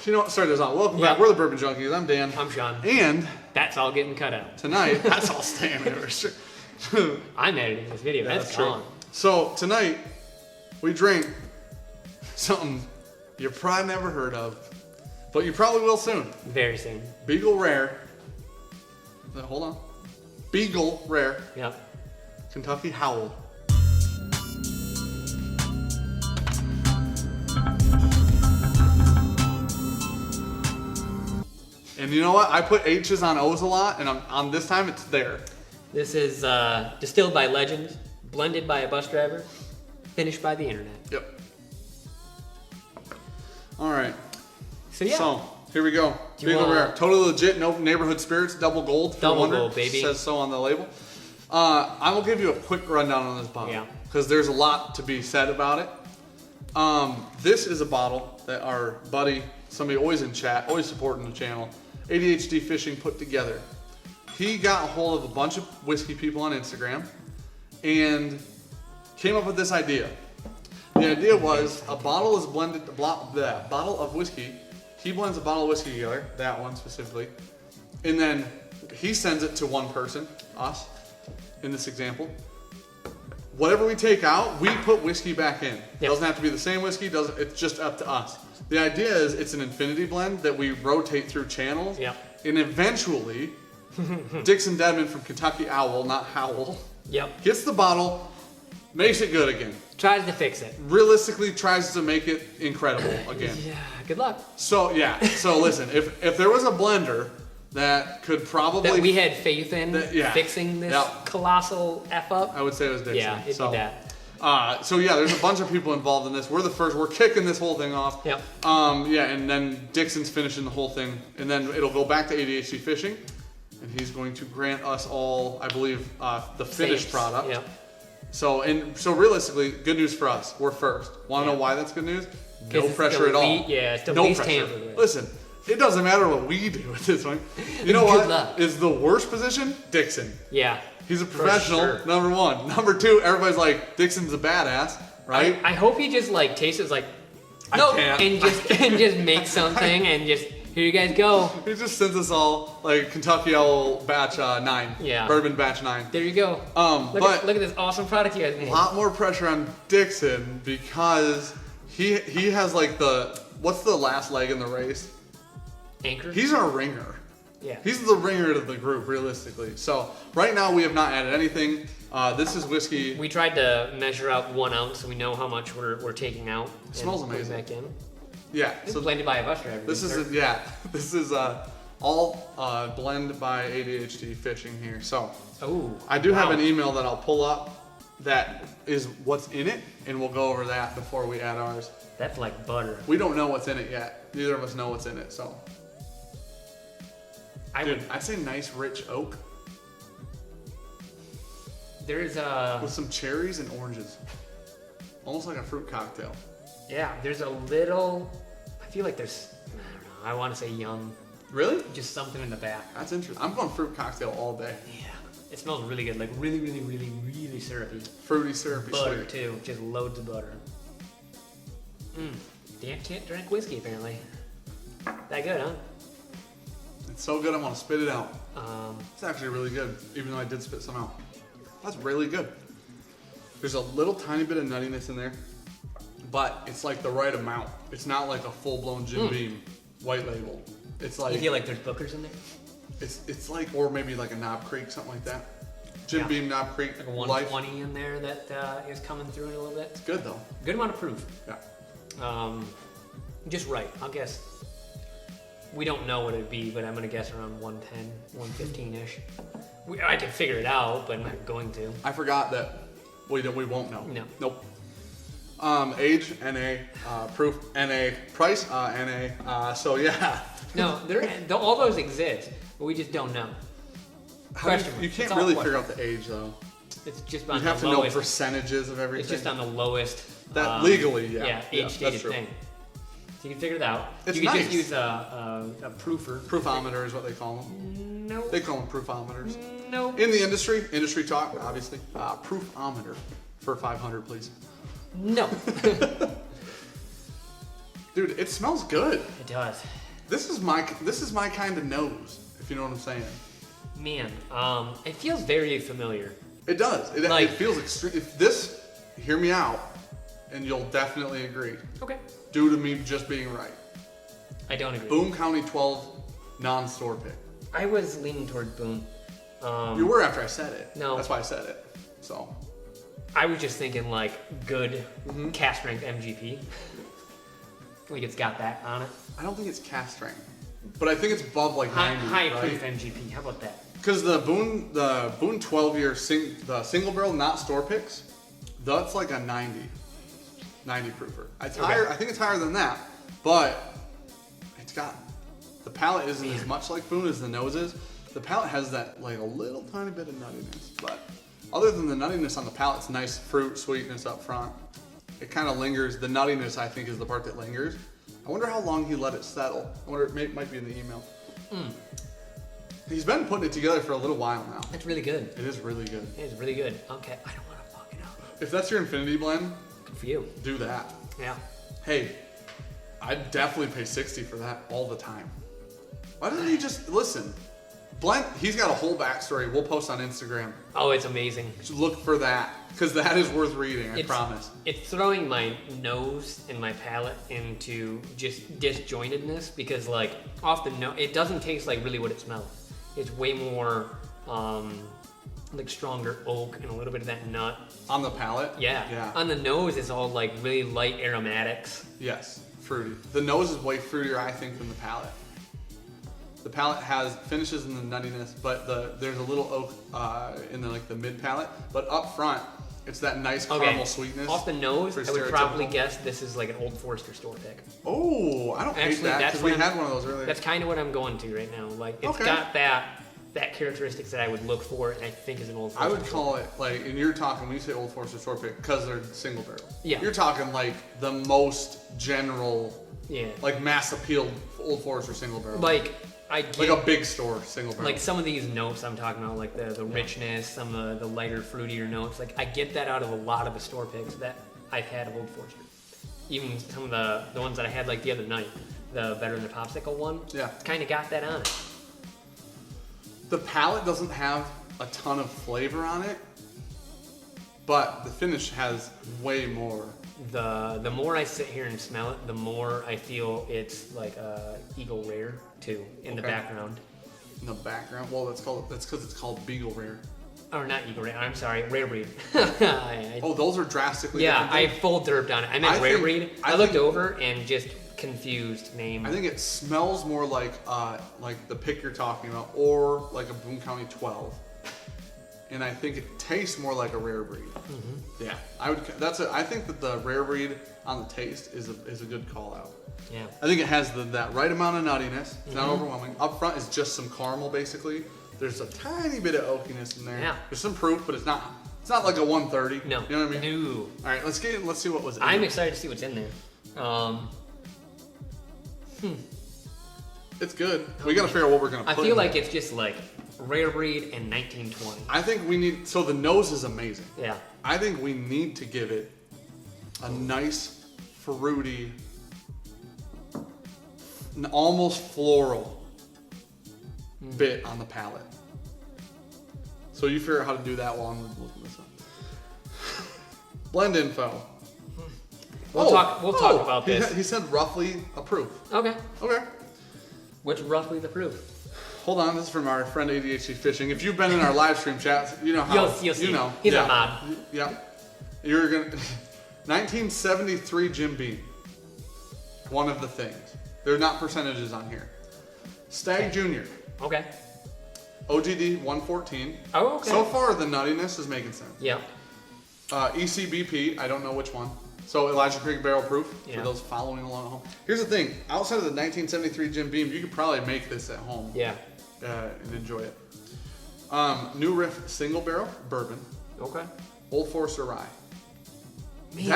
you know what? Start this out. Welcome back. We're the Bourbon Junkies. I'm Dan. I'm Sean. And that's all getting cut out. Tonight, that's all staying there. I'm editing this video. Yeah, that's gone. So tonight, we drink something you probably never heard of, but you probably will soon. Very soon. Beagle Rare. Hold on. Beagle Rare. Yep. Kentucky Howl. And you know what? I put H's on O's a lot, and on this time it's there. This is distilled by legends, blended by a bus driver, finished by the internet. Yep. All right. So yeah. So here we go. Beagle Rare, totally legit, no neighborhood spirits, double gold. Double gold, baby. Says so on the label. I will give you a quick rundown on this bottle because there's a lot to be said about it. This is a bottle that our buddy, somebody always in chat, always supporting the channel, ADHD Fishing, put together. He got a hold of a bunch of whiskey people on Instagram and came up with this idea. The idea was a bottle is blended, bottle of whiskey. He blends a bottle of whiskey together, that one specifically, and then he sends it to one person, us, in this example. Whatever we take out, we put whiskey back in. Yep. Doesn't have to be the same whiskey. It's just up to us. The idea is it's an infinity blend that we rotate through channels, and eventually, Dixon Dedman from Kentucky Owl, not Howl, gets the bottle, makes it good again. Tries to fix it. Realistically, tries to make it incredible again. Yeah, good luck. So so listen, if there was a blender that could probably... That we had faith in fixing this colossal F up, I would say it was Dixon. Yeah, it'd be that. So yeah, there's a bunch of people involved in this. We're the first. We're kicking this whole thing off. Yep. And then Dixon's finishing the whole thing, and then it'll go back to ADHD Fishing, and he's going to grant us all, I believe, the finished product. Yep. So realistically, good news for us. We're first. Want to know why that's good news? No pressure at all. Yeah, it's the no least pressure. tampered with. Listen, it doesn't matter what we do at this point. You know what is the worst position? Dixon. Yeah. He's a professional, number one. Number two, everybody's like, Dixon's a badass, right? I hope he just like tastes it like, and just makes something and just, here you guys go. He just sends us all like Kentucky Owl batch 9. Yeah. Bourbon batch 9. There you go. Look at this awesome product you guys made. A lot more pressure on Dixon because he has like what's the last leg in the race? Anchor? He's our ringer. Yeah. He's the ringer of the group, realistically. So right now we have not added anything. This is whiskey. We tried to measure out 1 ounce so we know how much we're taking out. It smells amazing. Back in. Yeah. This is blended by a bus driver. This is all blended by ADHD Fishing here. So I do have an email that I'll pull up that is what's in it, and we'll go over that before we add ours. That's like butter. We don't know what's in it yet. Neither of us know what's in it, so. I'd say nice rich oak. There's with some cherries and oranges. Almost like a fruit cocktail. Yeah, there's a little, I feel like there's, I don't know, I want to say young. Really? Just something in the back. That's interesting. I'm going fruit cocktail all day. Yeah. It smells really good, like really, really, really, really syrupy. Fruity, syrupy, butter sweet. Too, just loads of butter. Dan can't drink whiskey apparently. That good, huh? It's so good, I'm gonna spit it out. It's actually really good, even though I did spit some out. That's really good. There's a little tiny bit of nuttiness in there, but it's like the right amount. It's not like a full-blown Jim Beam white label. It's like, you feel like there's Bookers in there? It's like, or maybe like a Knob Creek, something like that. Jim Beam, Knob Creek, like a 120 in there that is coming through in a little bit. It's good though. Good amount of proof. Yeah. Just right. I'll guess. We don't know what it'd be, but I'm gonna guess around 110, 115-ish. I can figure it out, but I'm not going to. I forgot that we won't know. No. Nope. Age, NA, proof, NA, price, NA, so yeah. No, all those exist, but we just don't know. You can't really figure out the age though. It's just on you have to know percentages of everything. It's just on the lowest. That legally, yeah, age-stated thing. So you can figure it out. It's you can nice. just use a proofer. Proofometer is what they call them. No. They call them proofometers. No. In the industry talk, obviously. Proofometer for 500, please. No. Dude, it smells good. It does. This is my kind of nose, if you know what I'm saying. Man, it feels very familiar. It does. It feels extreme. If this, hear me out, and you'll definitely agree. Okay. Due to me just being right. I don't agree. Boone County 12 non-store pick. I was leaning toward Boone. You were after I said it. No. That's why I said it. So. I was just thinking like good cast strength MGP. Like it's got that on it. I don't think it's cast strength, but I think it's above like 90. High proof MGP. How about that? Because the Boone 12-year the single barrel, not store picks, that's like a 90 proofer. It's higher. I think it's higher than that, but it's got the palate isn't as much like Boone as the nose is. The palate has that like a little tiny bit of nuttiness, but other than the nuttiness on the palate, it's nice fruit sweetness up front. It kind of lingers. The nuttiness, I think, is the part that lingers. I wonder how long he let it settle. I wonder, it might be in the email. He's been putting it together for a little while now. It's really good. It is really good. It is really good. Okay, I don't want to fuck it up. If that's your infinity blend, Good for you. do that. Yeah. Hey, I'd definitely pay 60 for that all the time. Why doesn't he just listen? Blend. He's got a whole backstory. We'll post on Instagram. Oh, it's amazing. Just look for that because that is worth reading. I promise. It's throwing my nose and my palate into just disjointedness because, like, often it doesn't taste like really what it smells. It's way more like stronger oak and a little bit of that nut On the palate. Yeah. Yeah. On the nose, it's all like really light aromatics. Yes. Fruity. The nose is way fruitier, I think, than the palate. The palate has finishes in the nuttiness, but there's a little oak in the mid palate. But up front, it's that nice caramel sweetness. Off the nose, I would stereotypical. probably guess this is like an Old Forester store pick. Oh, I don't hate that because we had one of those earlier. That's kind of what I'm going to right now. Like it's got that characteristics that I would look for, and I think is an Old Forester. I would call it like, and you're talking when you say Old Forester store pick because they're single barrel. Yeah. You're talking like the most general, yeah, like mass appeal Old Forester single barrel. Like I get, like a big store single barrel. Like some of these notes I'm talking about, like the richness, some of the lighter, fruitier notes. Like I get that out of a lot of the store picks that I've had of Old Forester. Even some of the ones that I had like the other night, the Better Than the Popsicle one. Yeah. Kind of got that on it. The palate doesn't have a ton of flavor on it, but the finish has way more. The more I sit here and smell it, the more I feel it's like Eagle Rare too in the background. In the background, well, that's because it's called Beagle Rare. Or not Eagle Rare. I'm sorry, Rare Breed. Oh, those are drastically different. different. I full derped on it. I meant Rare Breed. I looked over and just confused name. I think it smells more like the pick you're talking about, or like a Boone County 12. And I think it tastes more like a Rare Breed. Mm-hmm. Yeah, I think that the Rare Breed on the taste is a good call out. Yeah. I think it has that right amount of nuttiness. It's not overwhelming. Up front is just some caramel basically. There's a tiny bit of oakiness in there. Yeah. There's some proof, but it's not like a 130. No. You know what I mean? No. All right, let's see what was in I'm there. excited to see what's in there. It's good. We got to figure out what we're going to put I feel in like there. it's just like Rare Breed and 1920. I think we need, so the nose is amazing. Yeah. I think we need to give it a nice, fruity, almost floral bit on the palate. So you figure out how to do that while I'm looking this up. Blend info. We'll talk about this. He said roughly a proof. Okay. Okay. What's roughly the proof? Hold on, this is from our friend ADHD Fishing. If you've been in our live stream chats, you know how. You'll see. You know. He's a mod. Yeah. You're gonna. 1973 Jim Beam. One of the things. They're not percentages on here. Stag Junior. Okay. OGD 114. Oh, okay. So far, the nuttiness is making sense. Yeah. ECBP, I don't know which one. So Elijah Craig Barrel Proof, Yeah. for those following along at home. Here's the thing, outside of the 1973 Jim Beam, you could probably make this at home. Yeah. And enjoy it. New Riff Single Barrel Bourbon. Okay. Old Forester Rye. Man.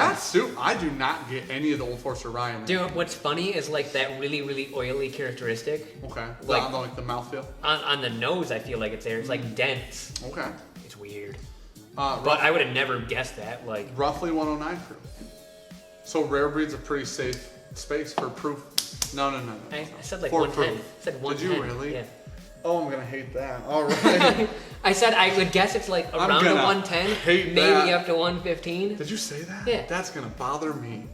I do not get any of the Old Forester Rye in there. Dude, what's funny is like that really, really oily characteristic. Okay. Like the mouthfeel. On the nose, I feel like it's there. It's like dense. Okay. It's weird. But I would have never guessed that. Like roughly 109 proof. So Rare Breed's a pretty safe space for proof. No. I said like For 110. proof. I said 110. Did you really? Yeah. Oh, I'm gonna hate that. All right. I said I would guess it's like around the 110, hate maybe that. up to 115. Did you say that? Yeah. That's gonna bother me.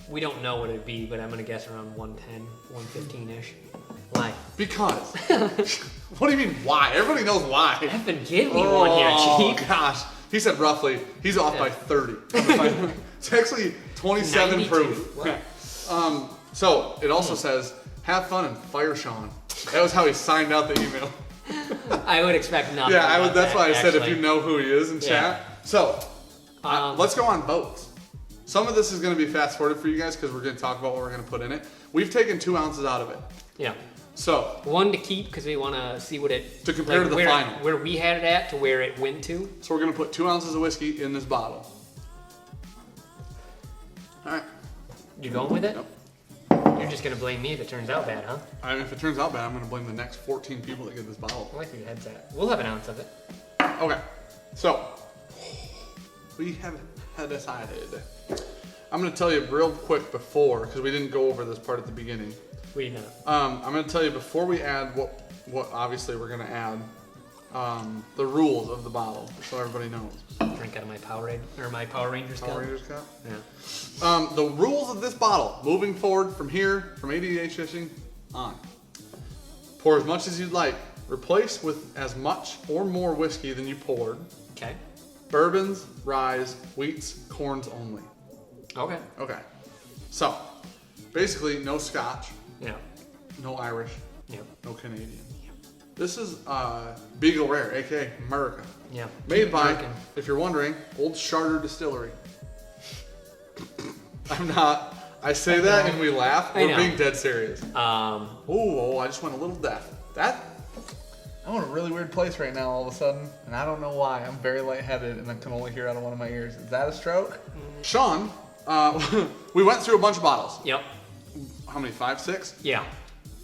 We don't know what it'd be, but I'm gonna guess around 110, 115-ish. Why? Because. What do you mean why? Everybody knows why. Effing give me one here, Oh Chief. gosh. He said roughly. He's off by 30. It's actually 27 92. proof. Wow. So it also says, have fun and fire Sean. That was how he signed out the email. I would expect nothing. Yeah, about that's that, why I said if actually. you know who he is in chat. So let's go on boats. Some of this is going to be fast forwarded for you guys because we're going to talk about what we're going to put in it. We've taken 2 ounces out of it. Yeah. So one to keep because we want to see what it to compare to the final, where we had it at to where it went to. So we're going to put 2 ounces of whiskey in this bottle. All right. You going with it? Yep. You're just gonna blame me if it turns out bad, huh? I mean, if it turns out bad, I'm going to blame the next 14 people that get this bottle. I like where your head's at. We'll have an ounce of it. Okay. So we have decided. I'm going to tell you real quick before, because we didn't go over this part at the beginning. We know. I'm going to tell you before we add what obviously we're going to add, the rules of the bottle, so everybody knows. Drink out of my Power Rangers cup. Power Rangers cup? Yeah. The rules of this bottle, moving forward from here, from ADH fishing on. Pour as much as you'd like. Replace with as much or more whiskey than you poured. Okay. Bourbons, ryes, wheats, corns only. Okay. Okay. So, basically, no Scotch, Yeah. no Irish, Yeah. no Canadian. This is Beagle Rare, aka America. Yeah. Made Keep by, drinking. if you're wondering, Old Charter Distillery. I'm not. I say that and we laugh. I We're know. being dead serious. Um. I just went a little deaf. I'm in a really weird place right now all of a sudden, and I don't know why. I'm very lightheaded and I can only hear out of one of my ears. Is that a stroke? Sean, we went through a bunch of bottles. Yep. How many? 5, 6? Yeah.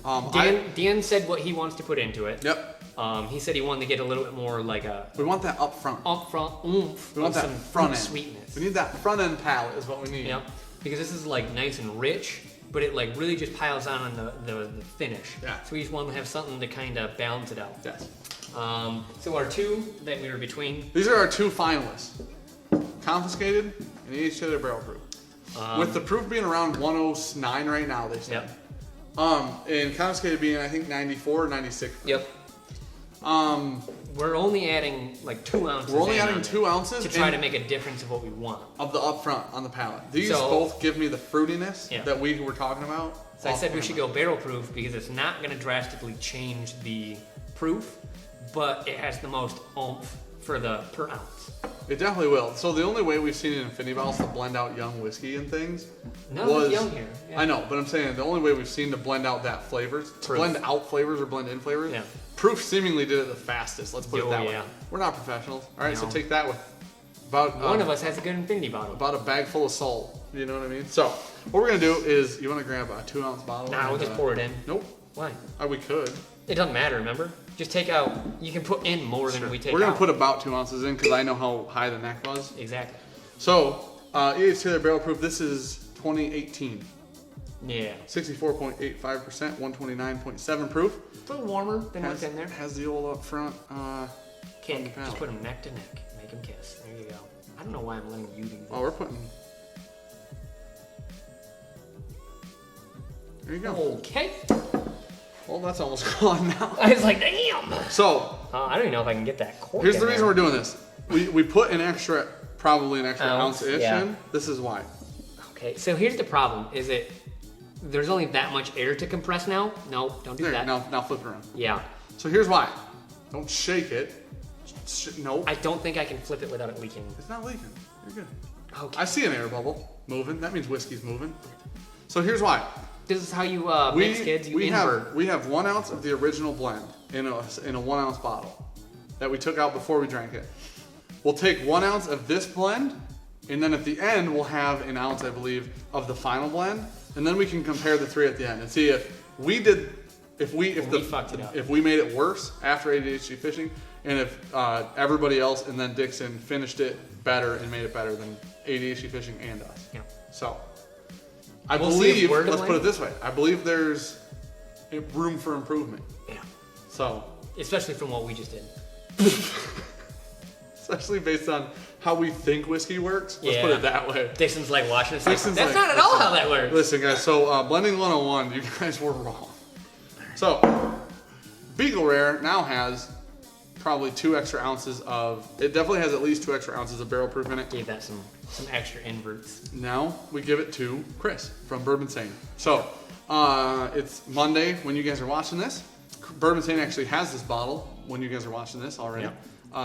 Dan. Dan said what he wants to put into it. Yep. He said he wanted to get a little bit more like a We want that up front. upfront oomph. We want of that some front end. sweetness. We need that front end palate is what we need. Yep. Because this is like nice and rich, but it like really just piles on the finish. Yeah. So we just want to have something to kind of balance it out. Yes. So our 2 that we were between. These are our 2 finalists. Confiscated and each to their barrel proof. With the proof being around 109 right now, they said. Yep. And confiscated being I think 94 or 96. Yep. We're only adding like 2 ounces. We're only in adding on 2 it ounces to try to make a difference of what we want. of the upfront on the palate. These So- both give me the fruitiness Yeah. that we were talking about. So I said we should go barrel proof because it's not going to drastically change the proof, but it has the most oomph for the per ounce. It definitely will. So the only way we've seen in Infinity Bottles to blend out young whiskey and things No, was it's young here. Yeah. I know, but I'm saying the only way we've seen to blend out that flavors, to Proof. blend out flavors or blend in flavors. Yeah. Proof seemingly did it the fastest. Let's put it Oh, that way. yeah. We're not professionals. All right, so No. take that with about One of us has a good infinity bottle. about a bag full of salt. You know what I mean? So what we're gonna do is you want to grab a 2 ounce bottle. Nah, we'll and, just pour it in. Nope. Why? We could. It doesn't matter, remember? Just take out, you can put in more than we take out. We're gonna put about 2 ounces in because I know how high the neck was. Exactly. So EH Taylor Barrel Proof. This is 2018. Yeah. 64.85%, 129.7 proof. It's a little warmer than what's in there. Has the old up front. Kick. palate. Just put them neck to neck. Make them kiss. There you go. I don't know why I'm letting you do this. Oh, we're putting. There you go. Okay. Well, that's almost gone now. I was like, damn. So I don't even know if I can get that cork. here's in the reason there. we're doing this. We put an extra, probably an extra Ounce, ounce-ish yeah. in. This is why. Okay, so here's the problem. Is it there's only that much air to compress now? No, don't do There, that. now flip it around. Yeah. So here's why. Don't shake it. Nope. I don't think I can flip it without it leaking. It's not leaking. You're good. Okay. I see an air bubble moving. That means whiskey's moving. So here's why. This is how you mix, kids. You invert. We have 1 ounce of the original blend in a 1 ounce bottle that we took out before we drank it. We'll take 1 ounce of this blend, and then at the end we'll have an ounce, I believe, of the final blend, and then we can compare the 3 at the end and see if we fucked it up. If we made it worse after ADHD fishing, and if everybody else and then Dixon finished it better and made it better than ADHD fishing and us. Yeah. So I believe, let's put it this way, I believe there's room for improvement. Yeah. So. Especially from what we just did. Especially based on how we think whiskey works. Let's put it that way. Dixon's like watching us. Dixon's That's like, not at all how that works. Listen, guys, so Blending 101, you guys were wrong. So, Beagle Rare now has probably 2 extra ounces of, it definitely has at least 2 extra ounces of barrel proof in it. Gave that some extra inverts. Now we give it to Chris from Bourbon Saint. So, it's Monday when you guys are watching this. Bourbon Saint actually has this bottle when you guys are watching this already.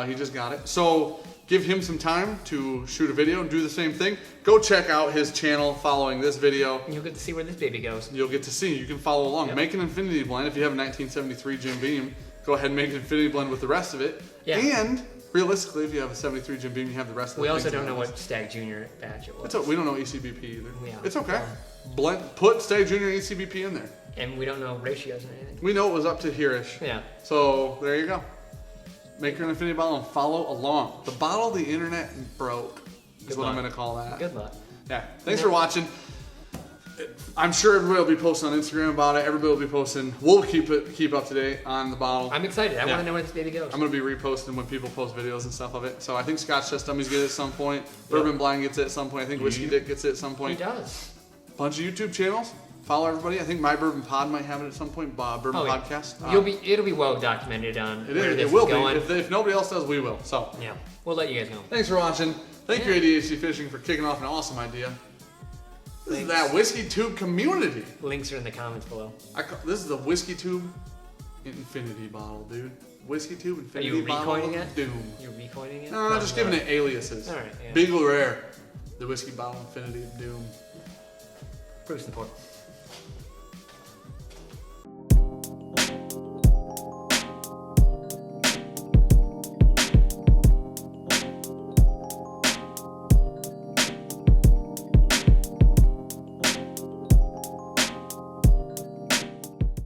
He just got it. So give him some time to shoot a video and do the same thing. Go check out his channel following this video. You'll get to see where this baby goes. You'll get to see. You can follow along. Make an infinity blend. If you have a 1973 Jim Beam, go ahead and make an infinity blend with the rest of it. Yeah. And realistically, if you have a 73 Jim Beam, you have the rest of it. We also don't know what Stag Junior batch it was. We don't know ECBP either. Yeah. It's okay. Put Stag Junior ECBP in there. And we don't know ratios or anything. We know it was up to here-ish. Yeah. So there you go. Make your infinity bottle and follow along. The bottle the internet broke is what I'm going to call that. Good luck. Yeah. Thanks for watching. I'm sure everybody will be posting on Instagram about it. Everybody will be posting. We'll keep up to date on the bottle. I'm excited. I want to know where this baby goes. I'm going to be reposting when people post videos and stuff of it. So I think Scotch Chest Dummies get it at some point. Bourbon Blind gets it at some point. I think Whiskey Dick gets it at some point. He does. Bunch of YouTube channels. Follow everybody. I think My Bourbon Pod might have it at some point. Bourbon Podcast. It'll be well documented on where this it will is going. Be. If nobody else does, we will. So yeah, we'll let you guys know. Thanks for watching. Thank you, ADHD Fishing, for kicking off an awesome idea. This is that Whiskey Tube community. Links are in the comments below. This is the Whiskey Tube Infinity bottle, dude. Whiskey Tube Infinity bottle. Are you recoining it? Doom. You're recoining it? No, I'm just giving it aliases. All right. Yeah. Beagle Rare, the Whiskey Bottle Infinity of Doom. Bruce the Port.